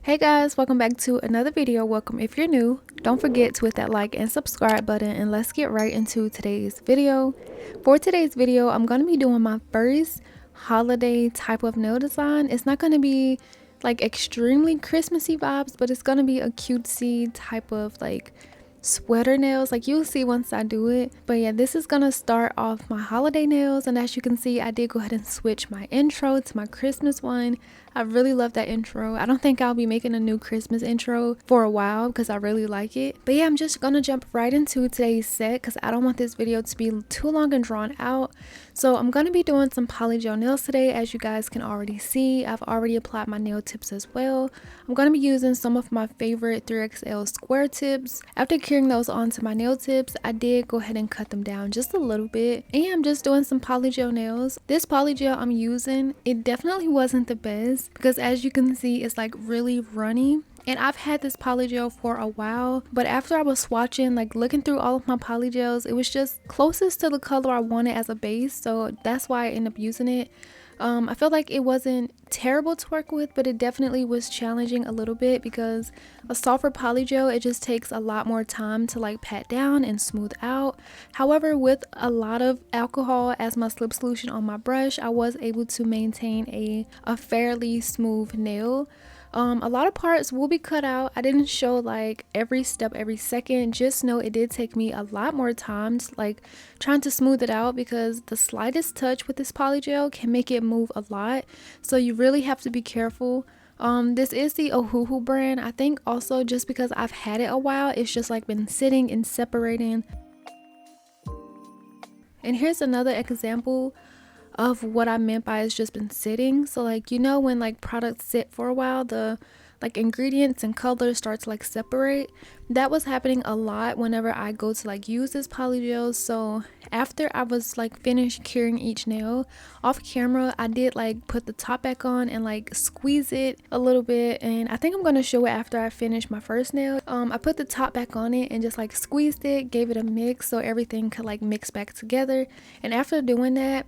Hey guys, welcome back to another video. Welcome if you're new. Don't forget to hit that like and subscribe button, and let's get right into today's video. For today's video, I'm going to be doing my first holiday type of nail design. It's not going to be like extremely Christmassy vibes, but it's going to be a cutesy type of like sweater nails, like you'll see once I do it. But yeah, this is gonna start off my holiday nails, and as you can see, I did go ahead and switch my intro to my Christmas one. I really love that intro. I don't think I'll be making a new Christmas intro for a while because I really like it. But yeah, I'm just gonna jump right into today's set because I don't want this video to be too long and drawn out. So I'm gonna be doing some polygel nails today. As you guys can already see, I've already applied my nail tips as well. I'm gonna be using some of my favorite 3XL square tips. After curing those onto my nail tips, I did go ahead and cut them down just a little bit, and I'm just doing some polygel nails. This polygel I'm using, it definitely wasn't the best because as you can see, it's like really runny. And I've had this polygel for a while, but after I was swatching, like looking through all of my polygels, it was just closest to the color I wanted as a base, so that's why I ended up using it. I felt like it wasn't terrible to work with, but it definitely was challenging a little bit because a softer polygel, it just takes a lot more time to like pat down and smooth out. However, with a lot of alcohol as my slip solution on my brush, I was able to maintain a fairly smooth nail. A lot of parts will be cut out. I didn't show like every step every second. Just know it did take me a lot more time to like trying to smooth it out because the slightest touch with this polygel can make it move a lot, so you really have to be careful. This is the 𝚙𝚘𝚘𝚘𝚘 brand. I think also just because I've had it a while, it's just like been sitting and separating. And here's another example of what I meant by it's just been sitting. So like, you know, when like products sit for a while, the like ingredients and colors start to like separate. That was happening a lot whenever I go to like use this polygel. So after I was like finished curing each nail off camera, I did like put the top back on and like squeeze it a little bit, and I think I'm gonna show it after I finish my first nail. I put the top back on it and just like squeezed it, gave it a mix so everything could like mix back together. And after doing that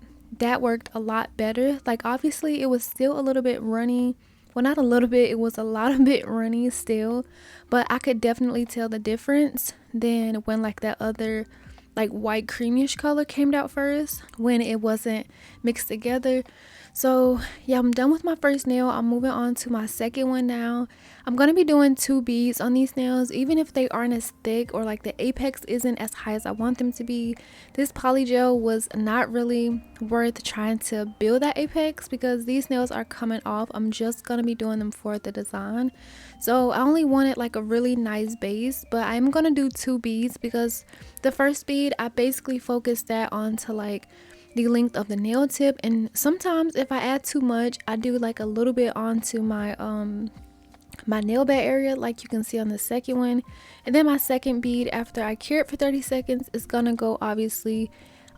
worked a lot better. Like obviously it was still a little bit runny, well not a little bit, it was a lot of bit runny still, but I could definitely tell the difference than when like that other like white creamish color came out first when it wasn't mixed together. So yeah, I'm done with my first nail. I'm moving on to my second one now. I'm going to be doing 2 beads on these nails, even if they aren't as thick or like the apex isn't as high as I want them to be. This polygel was not really worth trying to build that apex because these nails are coming off. I'm just going to be doing them for the design. So I only wanted like a really nice base, but I'm going to do 2 beads because the first bead, I basically focused that onto like the length of the nail tip, and sometimes if I add too much, I do like a little bit onto my my nail bed area, like you can see on the second one. And then my second bead, after I cure it for 30 seconds, is gonna go obviously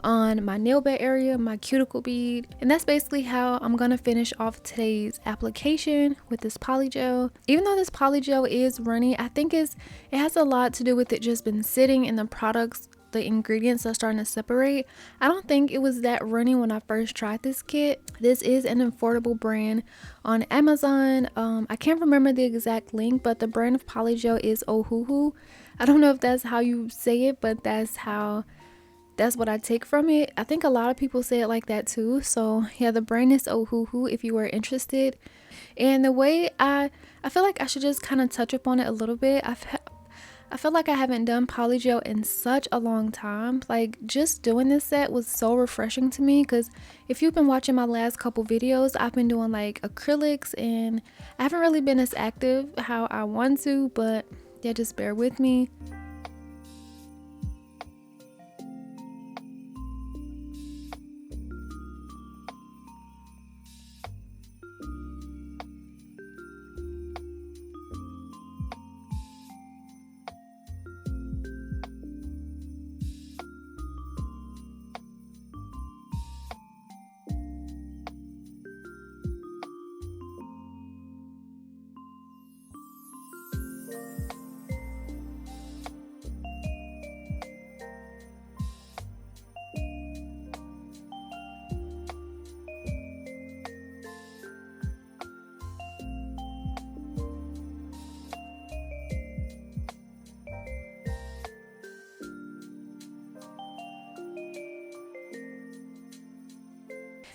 on my nail bed area, my cuticle bead. And that's basically how I'm gonna finish off today's application with this polygel. Even though this polygel is runny, I think it has a lot to do with it just been sitting in the products. The ingredients are starting to separate. I don't think it was that runny when I first tried this kit. This is an affordable brand on Amazon. I can't remember the exact link, but the brand of polygel is 𝚙𝚘𝚘𝚘𝚘. I don't know if that's how you say it, but that's what I take from it. I think a lot of people say it like that too. So yeah, the brand is 𝚙𝚘𝚘𝚘𝚘 if you were interested. And the way I feel like I should just kind of touch up on it a little bit. I feel like I haven't done polygel in such a long time. Like just doing this set was so refreshing to me because if you've been watching my last couple videos, I've been doing like acrylics and I haven't really been as active how I want to, but yeah, just bear with me.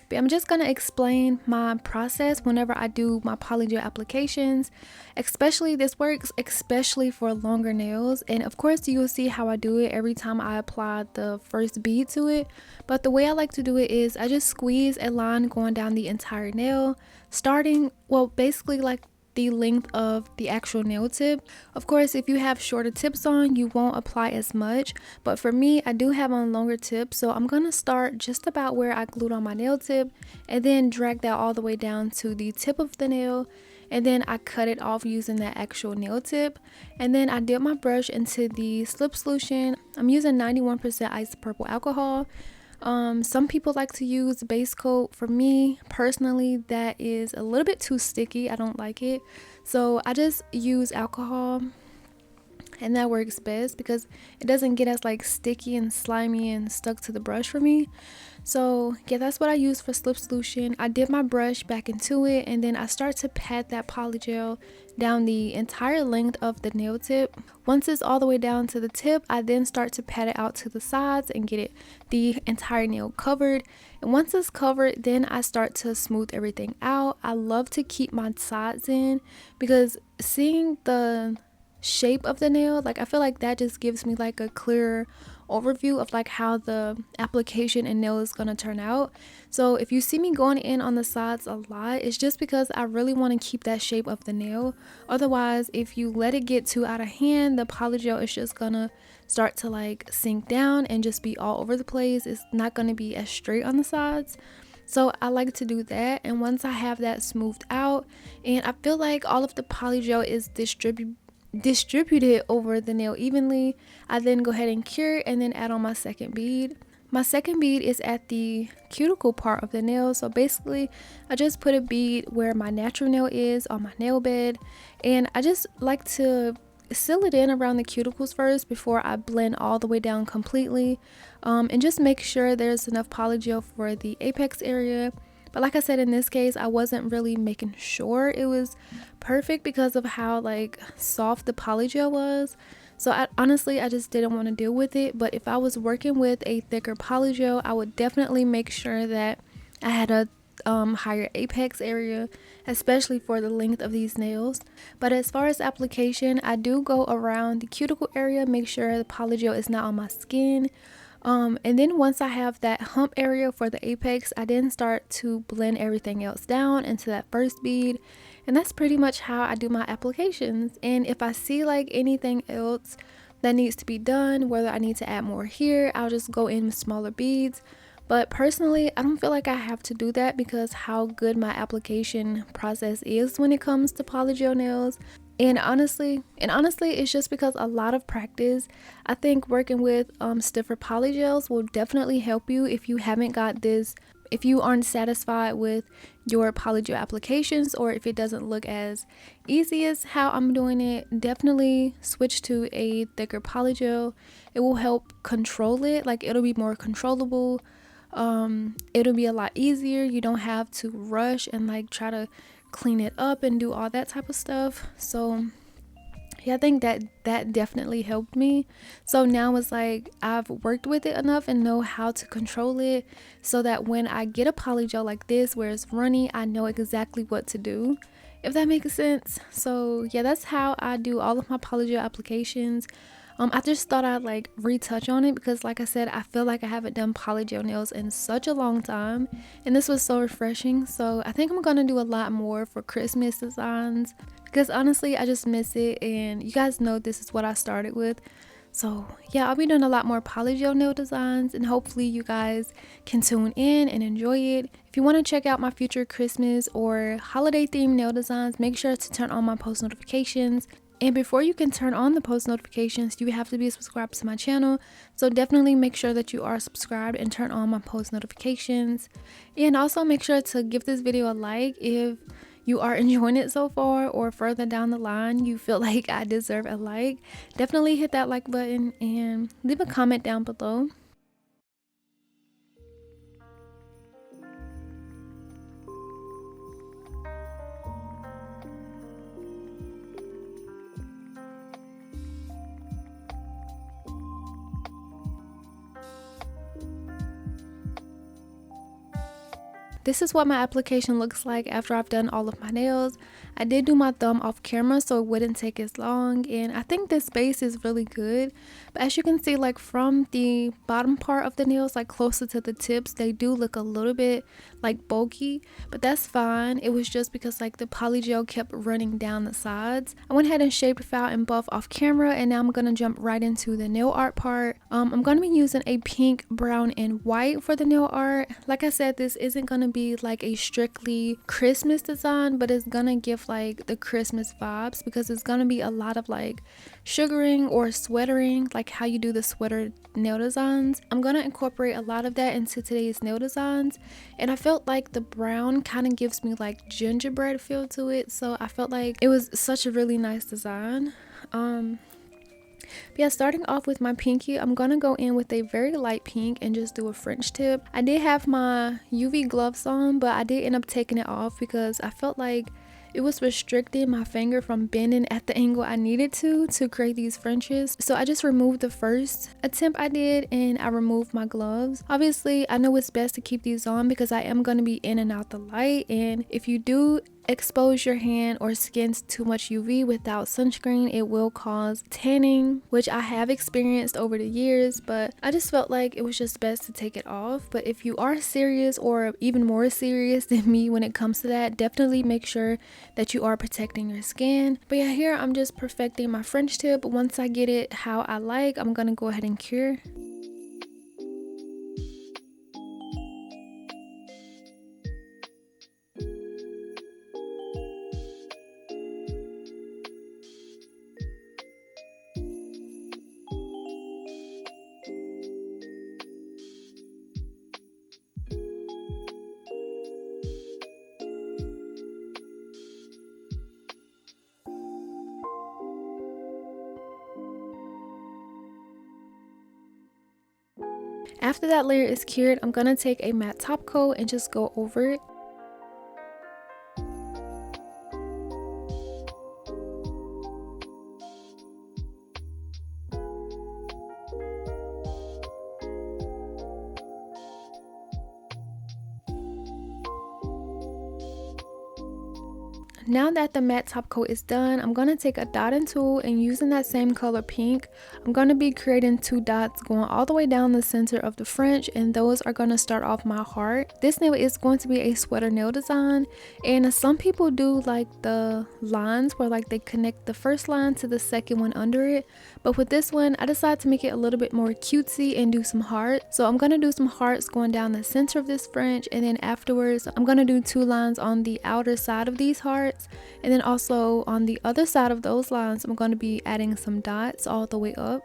But I'm just going to explain my process whenever I do my polygel applications. Especially, this works especially for longer nails. And of course, you will see how I do it every time I apply the first bead to it. But the way I like to do it is I just squeeze a line going down the entire nail, starting, well, basically like the length of the actual nail tip. Of course, if you have shorter tips on, you won't apply as much, but for me, I do have on longer tips, so I'm gonna start just about where I glued on my nail tip and then drag that all the way down to the tip of the nail, and then I cut it off using that actual nail tip. And then I dip my brush into the slip solution. I'm using 91% isopropyl alcohol. Some people like to use base coat. For me personally, that is a little bit too sticky. I don't like it, so I just use alcohol, and that works best because it doesn't get as like sticky and slimy and stuck to the brush for me. So yeah, that's what I use for slip solution. I dip my brush back into it, and then I start to pat that polygel down the entire length of the nail tip. Once it's all the way down to the tip, I then start to pat it out to the sides and get the entire nail covered. And once it's covered, then I start to smooth everything out. I love to keep my sides in because seeing the shape of the nail, like I feel like that just gives me like a clearer overview of like how the application and nail is going to turn out. So if you see me going in on the sides a lot, it's just because I really want to keep that shape of the nail. Otherwise, if you let it get too out of hand, the polygel is just gonna start to like sink down and just be all over the place. It's not going to be as straight on the sides. So I like to do that, and once I have that smoothed out and I feel like all of the polygel is distributed over the nail evenly, I then go ahead and cure and then add on my second bead. My second bead is at the cuticle part of the nail, so basically I just put a bead where my natural nail is on my nail bed, and I just like to seal it in around the cuticles first before I blend all the way down completely, and just make sure there's enough polygel for the apex area. But like I said, in this case, I wasn't really making sure it was perfect because of how like soft the polygel was. So I just didn't want to deal with it. But if I was working with a thicker polygel, I would definitely make sure that I had a higher apex area, especially for the length of these nails. But as far as application, I do go around the cuticle area, make sure the polygel is not on my skin. And then once I have that hump area for the apex, I then start to blend everything else down into that first bead. And that's pretty much how I do my applications. And if I see like anything else that needs to be done, whether I need to add more here, I'll just go in with smaller beads. But personally, I don't feel like I have to do that because how good my application process is when it comes to polygel nails. And honestly, it's just because a lot of practice. I think working with stiffer polygels will definitely help you if you haven't got this, if you aren't satisfied with your polygel applications, or if it doesn't look as easy as how I'm doing it. Definitely switch to a thicker polygel. It will help control it, like it'll be more controllable. It'll be a lot easier. You don't have to rush and like try to clean it up and do all that type of stuff. So yeah, I think that definitely helped me. So now it's like I've worked with it enough and know how to control it so that when I get a polygel like this where it's runny, I know exactly what to do, if that makes sense. So yeah, that's how I do all of my polygel applications. I just thought I'd like retouch on it because like I said, I feel like I haven't done polygel nails in such a long time, and this was so refreshing. So I think I'm gonna do a lot more for Christmas designs because honestly I just miss it, and you guys know this is what I started with. So yeah, I'll be doing a lot more polygel nail designs, and hopefully you guys can tune in and enjoy it. If you want to check out my future Christmas or holiday themed nail designs, make sure to turn on my post notifications. And before you can turn on the post notifications, you have to be subscribed to my channel. So definitely make sure that you are subscribed and turn on my post notifications. And also make sure to give this video a like if you are enjoying it so far, or further down the line you feel like I deserve a like. Definitely hit that like button and leave a comment down below. this is what my application looks like after I've done all of my nails. I did do my thumb off camera so it wouldn't take as long, and I think this base is really good. But as you can see, like from the bottom part of the nails, like closer to the tips, they do look a little bit like bulky, but that's fine. It was just because like the polygel kept running down the sides. I went ahead and shaped, filed, and buffed off camera, and now I'm gonna jump right into the nail art part. I'm gonna be using a pink, brown, and white for the nail art. Like I said, this isn't gonna be like a strictly Christmas design, but it's gonna give like the Christmas vibes because it's gonna be a lot of like sugaring or sweatering, like how you do the sweater nail designs. I'm gonna incorporate a lot of that into today's nail designs, and I felt like the brown kind of gives me like gingerbread feel to it, so I felt like it was such a really nice design. But yeah, starting off with my pinky, I'm gonna go in with a very light pink and just do a French tip. I did have my UV gloves on, but I did end up taking it off because I felt like it was restricting my finger from bending at the angle I needed to create these Frenches. So I just removed the first attempt I did, and I removed my gloves. Obviously, I know it's best to keep these on because I am going to be in and out the light, and if you do expose your hand or skin to too much UV without sunscreen, it will cause tanning, which I have experienced over the years, but I just felt like it was just best to take it off. But if you are serious or even more serious than me when it comes to that, definitely make sure that you are protecting your skin. But yeah, here I'm just perfecting my French tip. Once I get it how I like, I'm gonna go ahead and cure. After that layer is cured, I'm gonna take a matte top coat and just go over it. Now that the matte top coat is done, I'm going to take a dotting tool, and using that same color pink, I'm going to be creating 2 dots going all the way down the center of the French, and those are going to start off my heart. This nail is going to be a sweater nail design, and some people do like the lines where like they connect the first line to the second one under it, but with this one I decided to make it a little bit more cutesy and do some hearts. So I'm going to do some hearts going down the center of this French, and then afterwards I'm going to do 2 lines on the outer side of these hearts. And then also on the other side of those lines, I'm going to be adding some dots all the way up.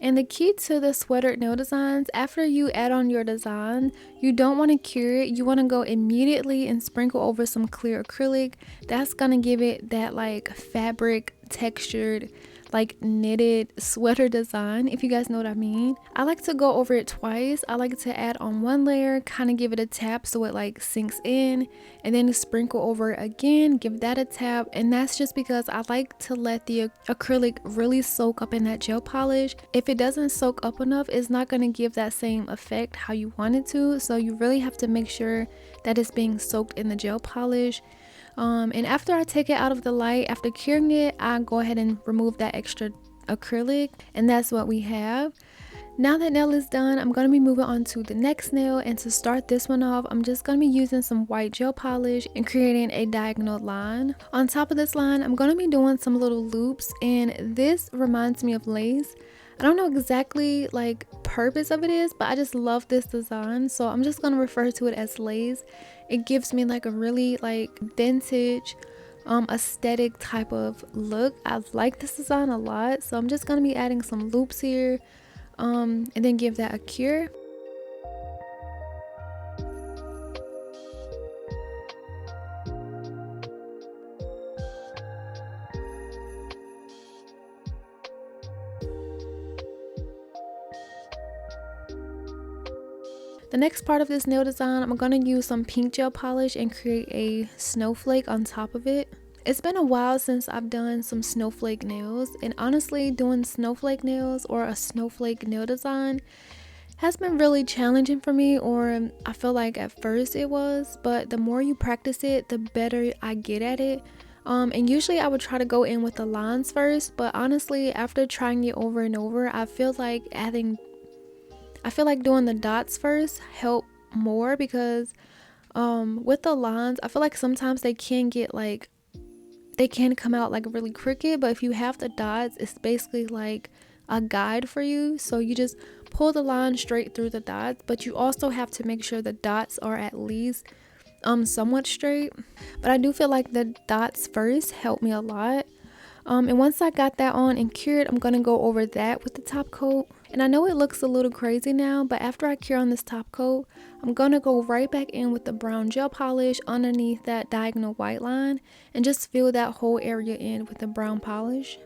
And the key to the sweater nail designs, after you add on your design, you don't want to cure it. You want to go immediately and sprinkle over some clear acrylic. That's going to give it that like fabric textured, like knitted sweater design, if you guys know what I mean. I like to go over it twice. I like to add on 1 layer, kind of give it a tap so it like sinks in, and then sprinkle over it again, give that a tap. And that's just because I like to let the acrylic really soak up in that gel polish. If it doesn't soak up enough, it's not going to give that same effect how you want it to. So you really have to make sure that it's being soaked in the gel polish. And after I take it out of the light, after curing it, I go ahead and remove that extra acrylic, and that's what we have. Now that nail is done, I'm going to be moving on to the next nail, and to start this one off, I'm just going to be using some white gel polish and creating a diagonal line. On top of this line, I'm going to be doing some little loops, and this reminds me of lace. I don't know exactly like purpose of it is, but I just love this design, so I'm just going to refer to it as lace. It gives me like a really like vintage aesthetic type of look. I like this design a lot, so I'm just going to be adding some loops here. And then give that a cure. The next part of this nail design, I'm going to use some pink gel polish and create a snowflake on top of it. It's been a while since I've done some snowflake nails, and honestly doing snowflake nails or a snowflake nail design has been really challenging for me, or I feel like at first it was, but the more you practice it, the better I get at it. And usually I would try to go in with the lines first, but honestly after trying it over and over, I feel like doing the dots first help more, because with the lines I feel like sometimes they can come out like really crooked, but if you have the dots, it's basically like a guide for you. So you just pull the line straight through the dots, but you also have to make sure the dots are at least somewhat straight. But I do feel like the dots first helped me a lot. And once I got that on and cured, I'm gonna go over that with the top coat. And I know it looks a little crazy now, but after I cure on this top coat, I'm gonna go right back in with the brown gel polish underneath that diagonal white line and just fill that whole area in with the brown polish.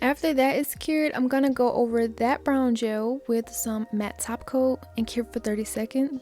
After that is cured, I'm gonna go over that brown gel with some matte top coat and cure for 30 seconds.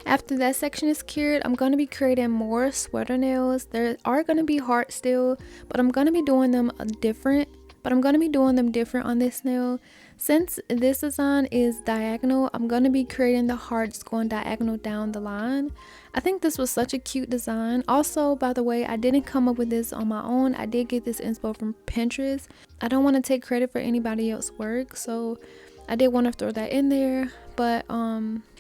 After that section is cured, I'm going to be creating more sweater nails. There are going to be hearts still, but I'm going to be doing them different. On this nail. Since this design is diagonal, I'm going to be creating the hearts going diagonal down the line. I think this was such a cute design. Also, by the way, I didn't come up with this on my own. I did get this inspo from Pinterest. I don't want to take credit for anybody else's work, so I did want to throw that in there. But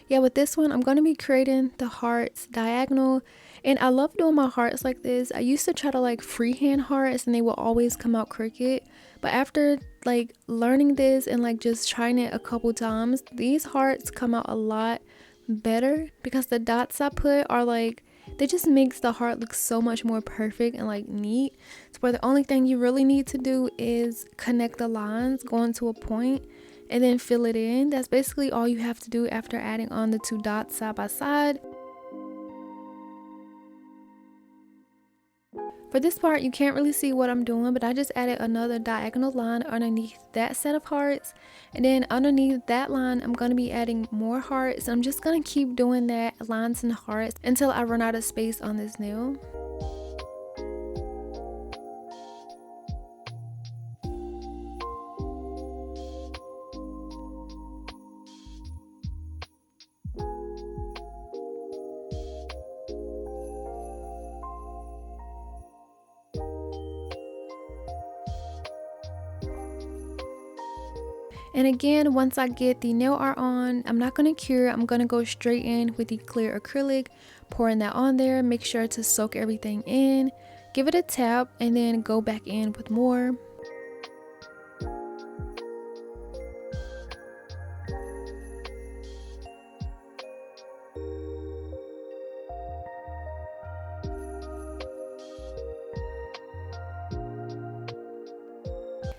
yeah, with this one, I'm going to be creating the hearts diagonal. And I love doing my hearts like this. I used to try to like freehand hearts and they will always come out crooked. But after like learning this and like just trying it a couple times, these hearts come out a lot better because the dots I put are like, they just makes the heart look so much more perfect and like neat. So where the only thing you really need to do is connect the lines going to a point and then fill it in. That's basically all you have to do after adding on the two dots side by side. For this part, you can't really see what I'm doing, but I just added another diagonal line underneath that set of hearts. And then underneath that line, I'm going to be adding more hearts. I'm just going to keep doing that, lines and hearts, until I run out of space on this nail. And again, once I get the nail art on, I'm not going to cure. I'm going to go straight in with the clear acrylic, pouring that on there. Make sure to soak everything in. give it a tap, and then go back in with more.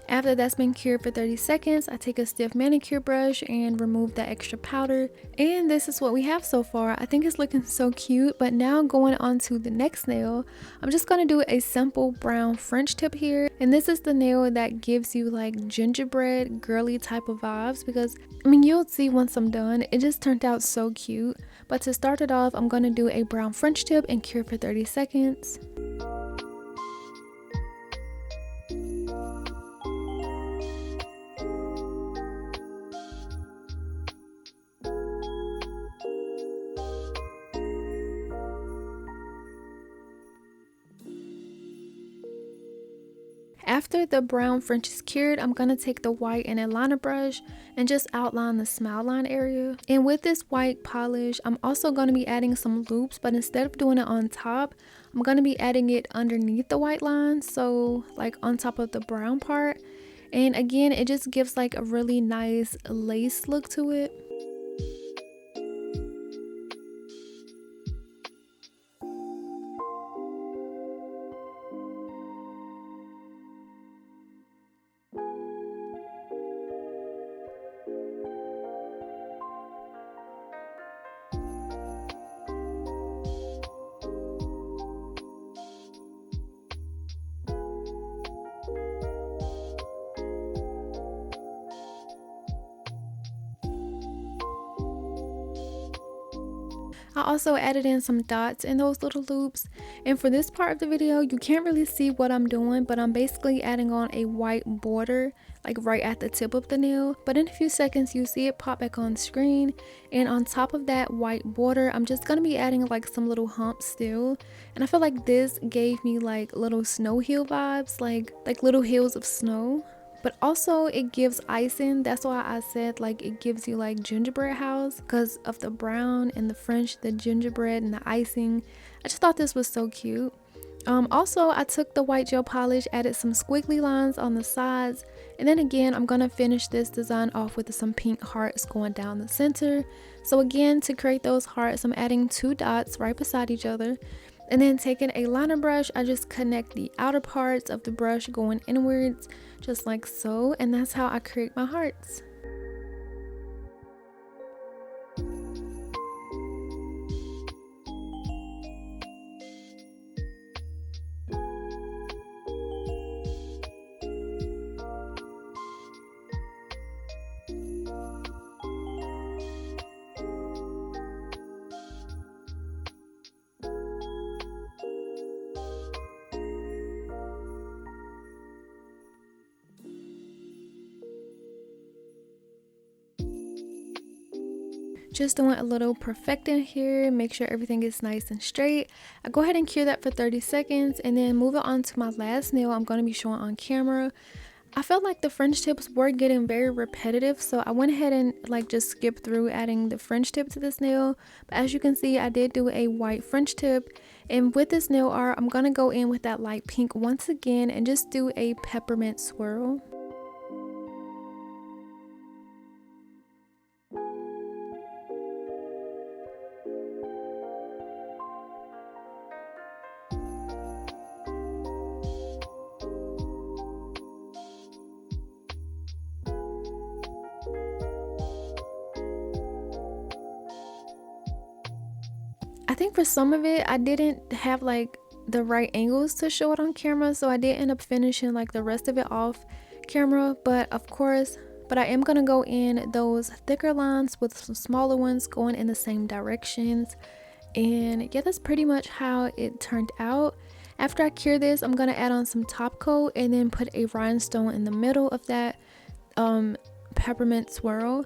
After that's been cured for 30 seconds, I take a stiff manicure brush and remove that extra powder. And this is what we have so far. I think it's looking so cute, but now going on to the next nail, I'm just going to do a simple brown French tip here. And this is the nail that gives you like gingerbread, girly type of vibes, because I mean, you'll see once I'm done, it just turned out so cute. But to start it off, I'm going to do a brown French tip and cure for 30 seconds. After the brown French is cured, I'm going to take the white and eyeliner brush and just outline the smile line area. And with this white polish, I'm also going to be adding some loops, but instead of doing it on top, I'm going to be adding it underneath the white line, so like on top of the brown part. And again, it just gives like a really nice lace look to it. I also added in some dots in those little loops, and for this part of the video you can't really see what I'm doing, but I'm basically adding on a white border like right at the tip of the nail. But in a few seconds you see it pop back on screen, and on top of that white border I'm just gonna be adding like some little humps still. And I feel like this gave me like little snow hill vibes, like little hills of snow. But also it gives icing. That's why I said like it gives you like gingerbread house, because of the brown and the French, the gingerbread and the icing. I just thought this was so cute. Also I took the white gel polish, added some squiggly lines on the sides, and then again I'm gonna finish this design off with some pink hearts going down the center. So again, to create those hearts, I'm adding 2 dots right beside each other. And then taking a liner brush, I just connect the outer parts of the brush going inwards, just like so, and that's how I create my hearts. Just doing a little perfecting here, make sure everything is nice and straight. I go ahead and cure that for 30 seconds and then move it on to my last nail I'm going to be showing on camera. I felt like the French tips were getting very repetitive, so I went ahead and like just skipped through adding the French tip to this nail. But as you can see, I did do a white French tip, and with this nail art I'm going to go in with that light pink once again and just do a peppermint swirl. I think for some of it I didn't have like the right angles to show it on camera, so I did end up finishing like the rest of it off camera. But I am gonna go in those thicker lines with some smaller ones going in the same directions. And yeah, that's pretty much how it turned out. After I cure this, I'm gonna add on some top coat and then put a rhinestone in the middle of that peppermint swirl.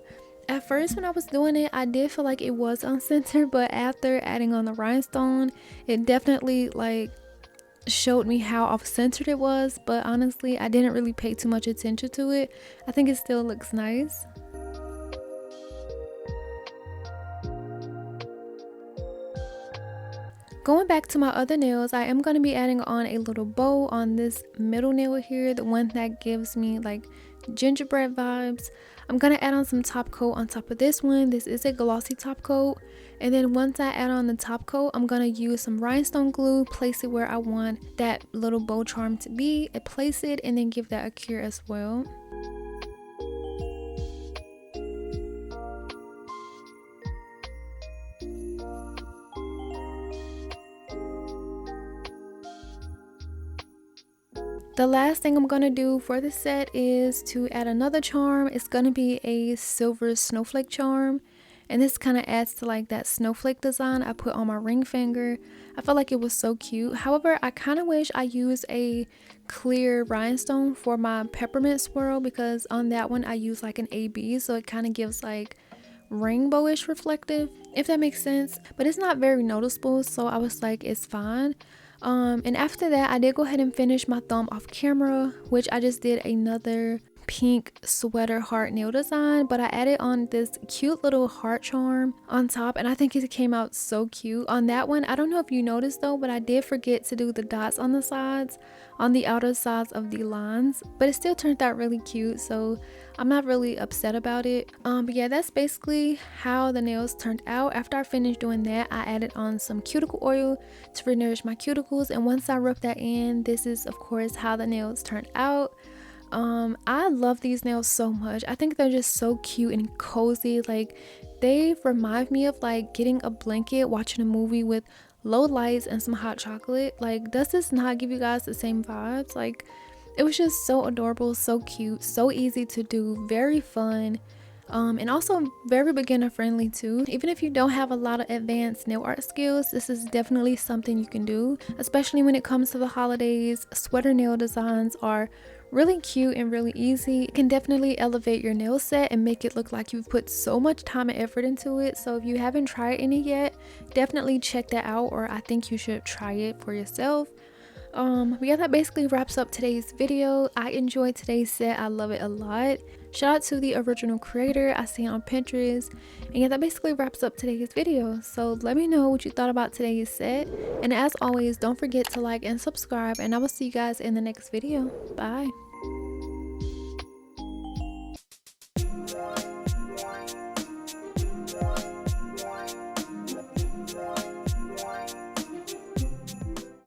At first when I was doing it, I did feel like it was uncentered, but after adding on the rhinestone, it definitely like showed me how off-centered it was. But honestly, I didn't really pay too much attention to it. I think it still looks nice. Going back to my other nails, I am going to be adding on a little bow on this middle nail here, the one that gives me like gingerbread vibes. I'm going to add on some top coat on top of this one. This is a glossy top coat. And then once I add on the top coat, I'm going to use some rhinestone glue, place it where I want that little bow charm to be, and place it and then give that a cure as well. The last thing I'm going to do for the set is to add another charm. It's going to be a silver snowflake charm. And this kind of adds to like that snowflake design I put on my ring finger. I felt like it was so cute. However, I kind of wish I used a clear rhinestone for my peppermint swirl, because on that one I use like an AB. So it kind of gives like rainbowish reflective, if that makes sense. But it's not very noticeable. So I was like, it's fine. And after that, I did go ahead and finish my thumb off camera, which I just did another pink sweater heart nail design, but I added on this cute little heart charm on top, and I think it came out so cute. On that one, I don't know if you noticed though, but I did forget to do the dots on the sides, on the outer sides of the lines, but it still turned out really cute, so I'm not really upset about it. But yeah, that's basically how the nails turned out. After I finished doing that, I added on some cuticle oil to renourish my cuticles, and once I rubbed that in, this is of course how the nails turned out. I love these nails so much. I think they're just so cute and cozy. Like, they remind me of like getting a blanket, watching a movie with low lights and some hot chocolate. Like, does this not give you guys the same vibes? Like, it was just so adorable, so cute, so easy to do, very fun, and also very beginner friendly too. Even if you don't have a lot of advanced nail art skills, this is definitely something you can do, especially when it comes to the holidays. Sweater nail designs are really cute and really easy. It can definitely elevate your nail set and make it look like you've put so much time and effort into it. So if you haven't tried any yet, definitely check that out, or I think you should try it for yourself. But yeah, that basically wraps up today's video. I enjoyed today's set. I love it a lot. Shout out to the original creator. I see it on Pinterest. And yeah, that basically wraps up today's video. So let me know what you thought about today's set. And as always, don't forget to like and subscribe. And I will see you guys in the next video. Bye.